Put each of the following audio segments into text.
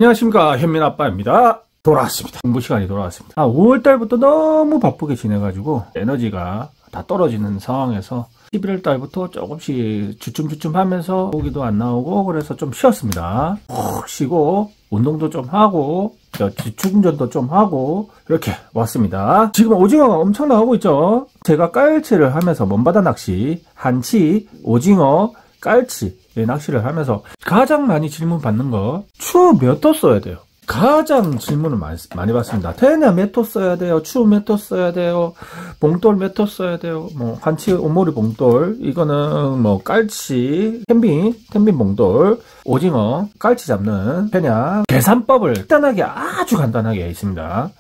안녕하십니까, 현민아빠입니다. 돌아왔습니다. 공부 시간이 돌아왔습니다. 5월달부터 너무 바쁘게 지내가지고 에너지가 다 떨어지는 상황에서 11월달부터 조금씩 주춤주춤 하면서 보기도 안 나오고 그래서 좀 쉬었습니다. 푹 쉬고 운동도 좀 하고 지충전도 좀 하고 이렇게 왔습니다. 지금 오징어가 엄청 나오고 있죠. 제가 깔치를 하면서 먼바다 낚시, 한치, 오징어, 깔치 낚시를 하면서 가장 많이 질문 받는 거, 추 몇 호 써야 돼요? 가장 질문을 많이 받습니다. 테냐 몇 호 써야 돼요? 추 몇 호 써야 돼요? 봉돌 몇 호 써야 돼요? 뭐 한치, 오모리 봉돌, 이거는 뭐 깔치, 텐빈 봉돌, 오징어, 깔치 잡는 테냐. 계산법을 간단하게, 아주 간단하게 있습니다.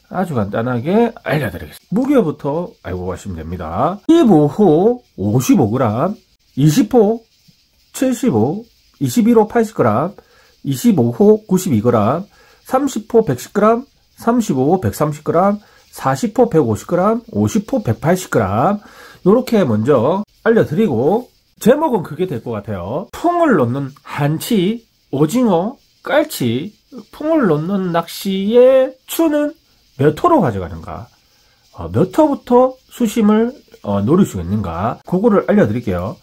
아주 간단하게 알려드리겠습니다. 무게부터 알고 가시면 됩니다. 15호 55g, 20호 75, 21호 80g, 25호 92g, 30호 110g, 35호 130g, 40호 150g, 50호 180g 요렇게 먼저 알려드리고, 제목은 그게 될 것 같아요. 풍을 놓는 한치, 오징어, 깔치, 풍을 놓는 낚시의 추는 몇 호로 가져가는가, 몇 호부터 수심을 노릴 수 있는가, 그거를 알려드릴게요.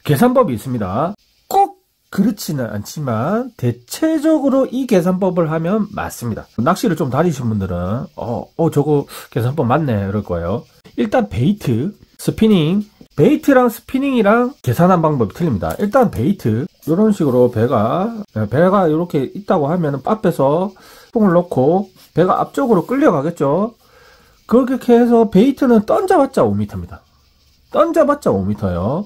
계산법이 있습니다. 꼭 그렇지는 않지만 대체적으로 이 계산법을 하면 맞습니다. 낚시를 좀 다니신 분들은 저거 계산법 맞네 이럴 거예요. 일단 베이트, 스피닝, 베이트랑 스피닝이랑 계산한 방법이 틀립니다. 일단 베이트, 이런 식으로 배가 이렇게 있다고 하면 앞에서 뽕을 놓고 배가 앞쪽으로 끌려가겠죠. 그렇게 해서 베이트는 던져봤자 5m입니다. 던져봤자 5m요.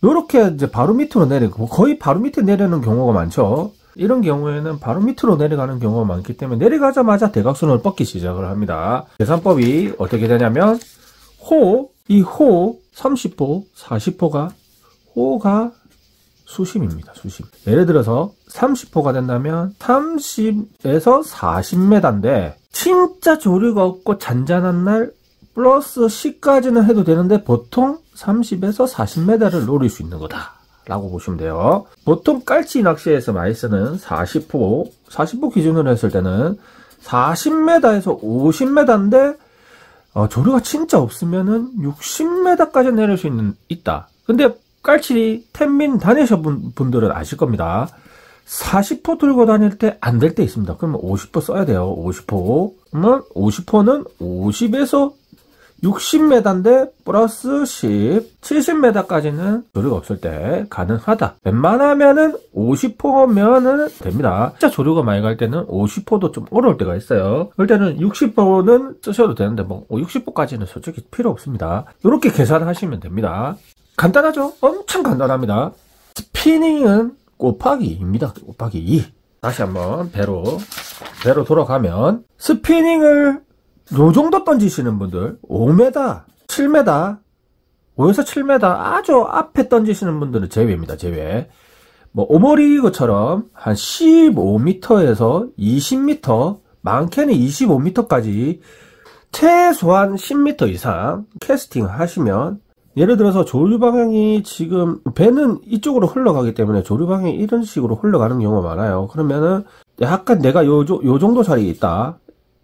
요렇게 이제 바로 밑으로 내리고, 거의 바로 밑에 내리는 경우가 많죠. 이런 경우에는 바로 밑으로 내려가는 경우가 많기 때문에 내려가자마자 대각선을 뻗기 시작을 합니다. 계산법이 어떻게 되냐면, 이 호 30호, 40호가, 호가 수심입니다. 수심. 예를 들어서 30호가 된다면 30에서 40m인데 진짜 조류가 없고 잔잔한 날 플러스 10까지는 해도 되는데 보통 30에서 40m를 노릴 수 있는 거다 라고 보시면 돼요. 보통 깔치 낚시에서 많이 쓰는 40호 기준으로 했을 때는 40m에서 50m인데 조류가 진짜 없으면은 60m까지 내릴 수 있다. 근데 깔치 텐빈 다니셔본 분들은 아실 겁니다. 40호 들고 다닐 때 안 될 때 있습니다. 그러면 50호 써야 돼요. 50호. 그러면 50호는 50에서 60m인데 플러스 10, 70m까지는 조류가 없을 때 가능하다. 웬만하면은 50호면은 됩니다. 진짜 조류가 많이 갈 때는 50호도 좀 어려울 때가 있어요. 그럴 때는 60호는 쓰셔도 되는데 뭐 60호까지는 솔직히 필요 없습니다. 이렇게 계산하시면 됩니다. 간단하죠? 엄청 간단합니다. 스피닝은 곱하기 2입니다. 곱하기 2. 다시 한번 배로 돌아가면, 스피닝을 요 정도 던지시는 분들, 5m, 7m, 5에서 7m 아주 앞에 던지시는 분들은 제외입니다. 제외. 뭐 오머리그처럼 한 15m에서 20m, 많게는 25m까지 최소한 10m 이상 캐스팅 하시면, 예를 들어서 조류 방향이 지금 배는 이쪽으로 흘러가기 때문에 조류 방향이 이런 식으로 흘러가는 경우가 많아요. 그러면은 약간 내가 요 정도 자리에 있다.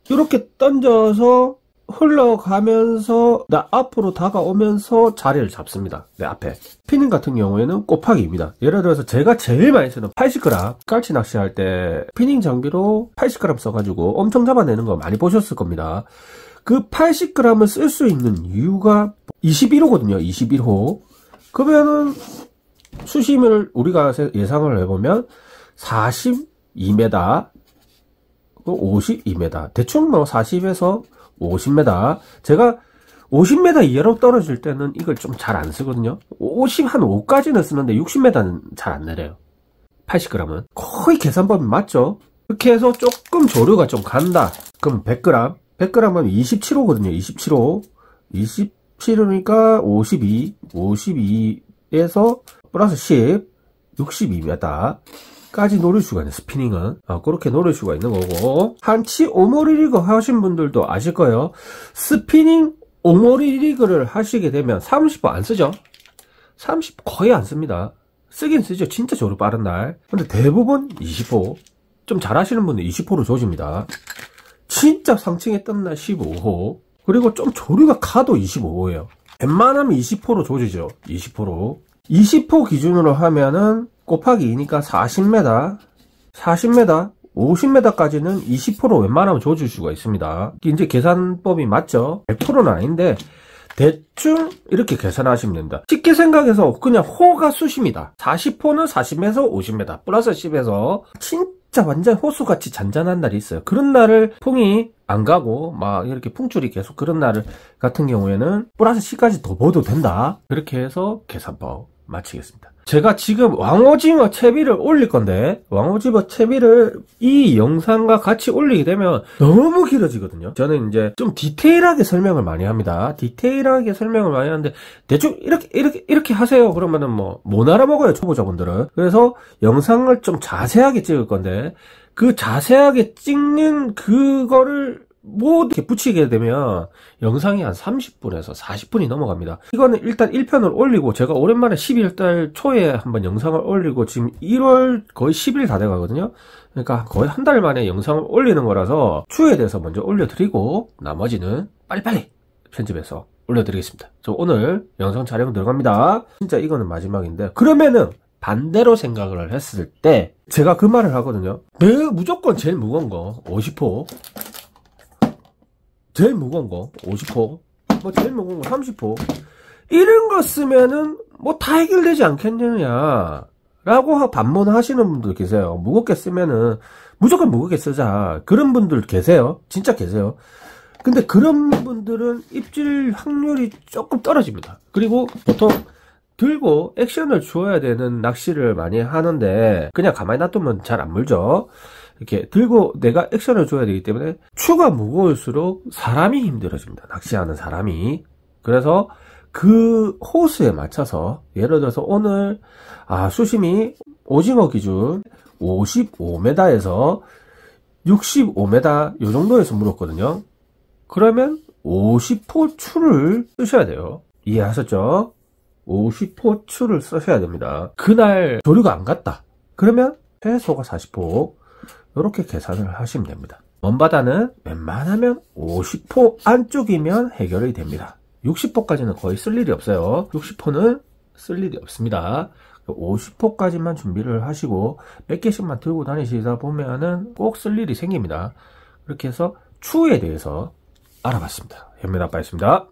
이렇게 던져서 흘러가면서 나 앞으로 다가오면서 자리를 잡습니다. 내 앞에. 스피닝 같은 경우에는 곱하기입니다. 예를 들어서 제가 제일 많이 쓰는 80g, 깔치 낚시할 때 스피닝 장비로 80g 써가지고 엄청 잡아내는 거 많이 보셨을 겁니다. 그 80g을 쓸 수 있는 이유가 21호거든요. 21호. 그러면은 수심을 우리가 예상을 해보면 42m, 52m. 대충 뭐 40에서 50m. 제가 50m 이하로 떨어질 때는 이걸 좀 잘 안 쓰거든요. 한 5까지는 쓰는데 60m는 잘 안 내려요. 80g은. 거의 계산법이 맞죠? 이렇게 해서 조금 조류가 좀 간다. 그럼 100g. 100g은 27호거든요. 27호. 27호니까 52에서 플러스 10, 62m. 까지 노릴 수가 있는, 스피닝은 그렇게 노릴 수가 있는 거고, 한치 오모리 리그 하신 분들도 아실 거예요. 스피닝 오모리 리그를 하시게 되면 30호 안 쓰죠. 30 거의 안 씁니다. 쓰긴 쓰죠. 진짜 조류 빠른 날. 근데 대부분 20호 좀 잘하시는 분은 20호로 조집니다. 진짜 상층에 뜬 날 15호. 그리고 좀 조류가 가도 25호예요. 웬만하면 20호로 조지죠. 20호로. 20호 기준으로 하면은 곱하기 2니까 40m, 40m, 50m까지는 20호로 웬만하면 조질 수가 있습니다. 이제 계산법이 맞죠? 100%는 아닌데 대충 이렇게 계산하시면 됩니다. 쉽게 생각해서 그냥 호가 수십니다. 40호는 40에서 50m 플러스 10에서 진짜 완전 호수같이 잔잔한 날이 있어요. 그런 날을 풍이 안 가고 막 이렇게 풍줄이 계속 그런 날 같은 경우에는 플러스 10까지 더 넣어도 된다. 그렇게 해서 계산법 마치겠습니다. 제가 지금 왕오징어 채비를 올릴 건데 왕오징어 채비를 이 영상과 같이 올리게 되면 너무 길어지거든요. 저는 이제 좀 디테일하게 설명을 많이 합니다. 디테일하게 설명을 많이 하는데 대충 이렇게 하세요. 그러면은 뭐 못 알아먹어요, 초보자분들은. 그래서 영상을 좀 자세하게 찍을 건데 그 자세하게 찍는 그거를 이렇게 붙이게 되면 영상이 한 30분에서 40분이 넘어갑니다. 이거는 일단 1편을 올리고 제가 오랜만에 12월달 초에 한번 영상을 올리고 지금 1월 거의 10일 다 돼가거든요. 그러니까 거의 한 달 만에 영상을 올리는 거라서 추에 대해서 먼저 올려드리고 나머지는 빨리빨리 편집해서 올려드리겠습니다. 저 오늘 영상 촬영 들어갑니다. 진짜 이거는 마지막인데 그러면은 반대로 생각을 했을 때 제가 그 말을 하거든요. 무조건 제일 무거운 거 50호, 제일 무거운 거 50호, 뭐 제일 무거운 거 30호 이런 거 쓰면은 뭐 다 해결되지 않겠느냐 라고 반문하시는 분들 계세요. 무겁게 쓰면은 무조건 무겁게 쓰자 그런 분들 계세요. 진짜 계세요. 근데 그런 분들은 입질 확률이 조금 떨어집니다. 그리고 보통 들고 액션을 주어야 되는 낚시를 많이 하는데 그냥 가만히 놔두면 잘 안 물죠. 이렇게 들고 내가 액션을 줘야 되기 때문에 추가 무거울수록 사람이 힘들어집니다. 낚시하는 사람이. 그래서 그 호수에 맞춰서 예를 들어서 오늘 수심이 오징어 기준 55m에서 65m 요 정도에서 물었거든요. 그러면 50호 추를 쓰셔야 돼요. 이해하셨죠? 50호 추를 쓰셔야 됩니다. 그날 조류가 안 갔다. 그러면 최소가 40호. 이렇게 계산을 하시면 됩니다. 먼바다는 웬만하면 50호 안쪽이면 해결이 됩니다. 60호까지는 거의 쓸 일이 없어요. 60호는 쓸 일이 없습니다. 50호까지만 준비를 하시고 몇 개씩만 들고 다니시다 보면은 꼭 쓸 일이 생깁니다. 그렇게 해서 추에 대해서 알아봤습니다. 현민아빠였습니다.